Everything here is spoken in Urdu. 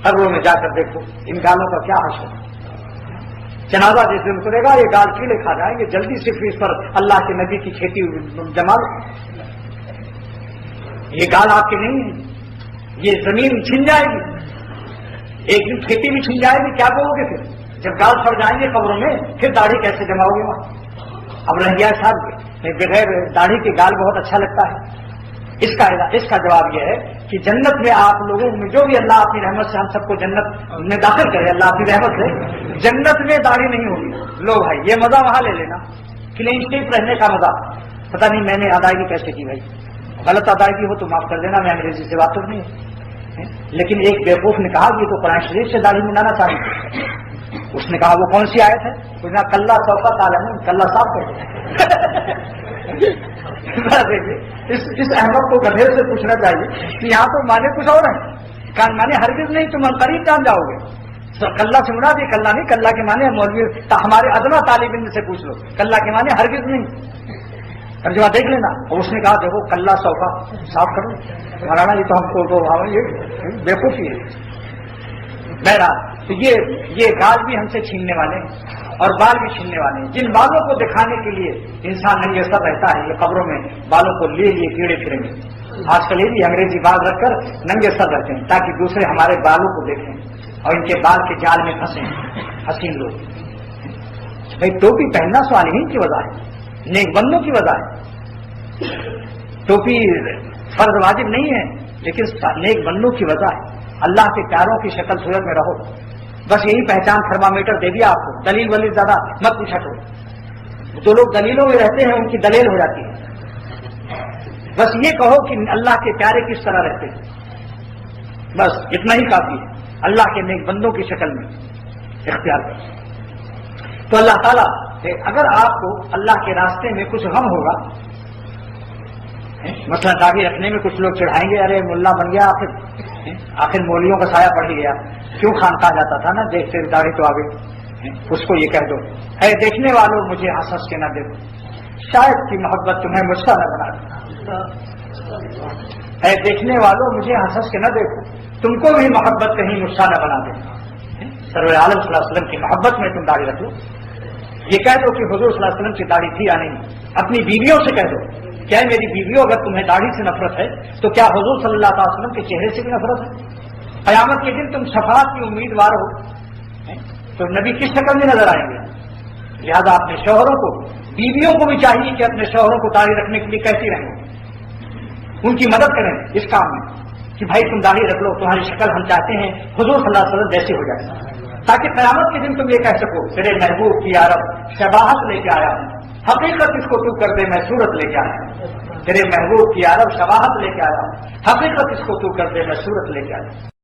قبروں میں جا کر دیکھو ان گالوں کا کیا حشر ہے. جنازہ جس دن اترے گا یہ گال کیڑے کھا جائیں گے. جلدی صرف اس پر اللہ کے نبی کی کھیتی جما لو. یہ گال آپ کی نہیں ہے, یہ زمین چھن جائے گی, ایک دن کھیتی بھی چھن جائے گی. کیا کہو گے پھر جب گال پھڑ جائیں گے قبروں میں, پھر داڑھی کیسے جماؤ گے وہاں؟ اب رہ گیا صاحب بغیر داڑھی کے گال بہت اچھا لگتا ہے. اس کا جواب یہ ہے کہ جنت میں آپ لوگوں میں جو بھی اللہ اپنی رحمت سے ہم سب کو جنت میں داخل کرے, اللہ اپنی رحمت سے, جنت میں داڑھی نہیں ہوگی. لو بھائی یہ مزہ وہاں لے لینا, کلین شیپ رہنے کا مزہ. پتہ نہیں میں نے ادائیگی کیسے کی بھائی, غلط ادائیگی ہو تو معاف کر دینا, میں انگریزی سے بات نہیں ہے. لیکن ایک بیوقوف نے کہا کہ یہ تو قرآن شریف سے داڑھی منڈانا چاہیے. اس نے کہا وہ کون سی آیت ہے؟ اس نے کہا کلّا سوفا تعلمون, کلّا صاف کر. اس احمد کو گدھے سے پوچھنا چاہیے کہ یہاں تو مانے کچھ اور ہیں. کان مانے ہرگز نہیں, تم قریب جان جاؤ گے. کلّا سے مراد یہ کلّا نہیں, کلّا کے مانے مولوی ہمارے ادنا طالب علم سے پوچھ لو, کلّا کے مانے ہرگز نہیں. ترجمہ دیکھ لینا. اور اس نے کہا دیکھو کلّا سوفا صاف کرو. مولانا یہ تو ہم کو یہ بیوقوفی ہے. بہرحال تو یہ گال بھی ہم سے چھیننے والے ہیں اور بال بھی چھیننے والے ہیں. جن بالوں کو دکھانے کے لیے انسان ننگے سر رہتا ہے, یہ قبروں میں بالوں کو لیے کیڑے پھریں گے. آج کل یہ بھی انگریزی بال رکھ کر ننگے سر رہتے ہیں تاکہ دوسرے ہمارے بالوں کو دیکھیں اور ان کے بال کے جال میں پھنسیں حسین لوگ. بھائی ٹوپی پہننا صالحین کی وجہ ہے, نیک بندوں کی وجہ ہے. ٹوپی فرض واجب نہیں ہے لیکن نیک بندوں کی وجہ ہے. اللہ کے پیاروں کی شکل صورت میں رہو, بس یہی پہچان. تھرمامیٹر دے دیا آپ کو, دلیل ولیل زیادہ مت پوچھا کرو. جو لوگ دلیلوں میں رہتے ہیں ان کی دلیل ہو جاتی ہے. بس یہ کہو کہ اللہ کے پیارے کس طرح رہتے ہیں, بس اتنا ہی کافی ہے. اللہ کے نیک بندوں کی شکل میں اختیار کرو. تو اللہ تعالیٰ اگر آپ کو اللہ کے راستے میں کچھ غم ہوگا, مثلا داڑھی رکھنے میں کچھ لوگ چڑھائیں گے, ارے ملا بن گیا, آخر مولیوں کا سایہ پڑ ہی گیا, کیوں خانقاہ جاتا تھا نا, دیکھتے داڑھی تو آگے. اس کو یہ کہہ دو, اے دیکھنے والوں مجھے ہنس ہنس کے نہ دیکھو, شاید کی محبت تمہیں مجھ سے نہ بنا دے. اے دیکھنے والوں مجھے ہنس ہنس کے نہ دیکھو, تم کو بھی محبت کہیں مجھ سے نہ بنا دے. سرور عالم صلی اللہ علیہ وسلم کی محبت میں تم داڑھی رکھ لو. یہ کہہ دو کہ حضور صلی اللہ علیہ وسلم کی داڑھی تھی یا نہیں. اپنی بیویوں سے کہہ دو, کیا میری بیویوں اگر تمہیں داڑھی سے نفرت ہے تو کیا حضور صلی اللہ علیہ وسلم کے چہرے سے بھی نفرت ہے؟ قیامت کے دن تم شفاعت کی امیدوار ہو تو نبی کس شکل میں نظر آئیں گے؟ لہذا اپنے شوہروں کو, بیویوں کو بھی چاہیے کہ اپنے شوہروں کو داڑھی رکھنے کے لیے کہتی رہیں, ان کی مدد کریں اس کام میں کہ بھائی تم داڑھی رکھ لو, تمہاری شکل ہم چاہتے ہیں حضور صلی اللہ علیہ وسلم جیسے ہو جائے, تاکہ قیامت کے دن تم یہ کہہ سکو تیرے محبوب کی عرب شباہت لے کے آیا ہوں, حقیقت اس کو تو کر دے میں صورت لے کے آیا ہوں. تیرے محبوب کی عرب شباہت لے کے آیا ہوں, حقیقت اس کو تو کر دے میں صورت لے کے آیا ہوں.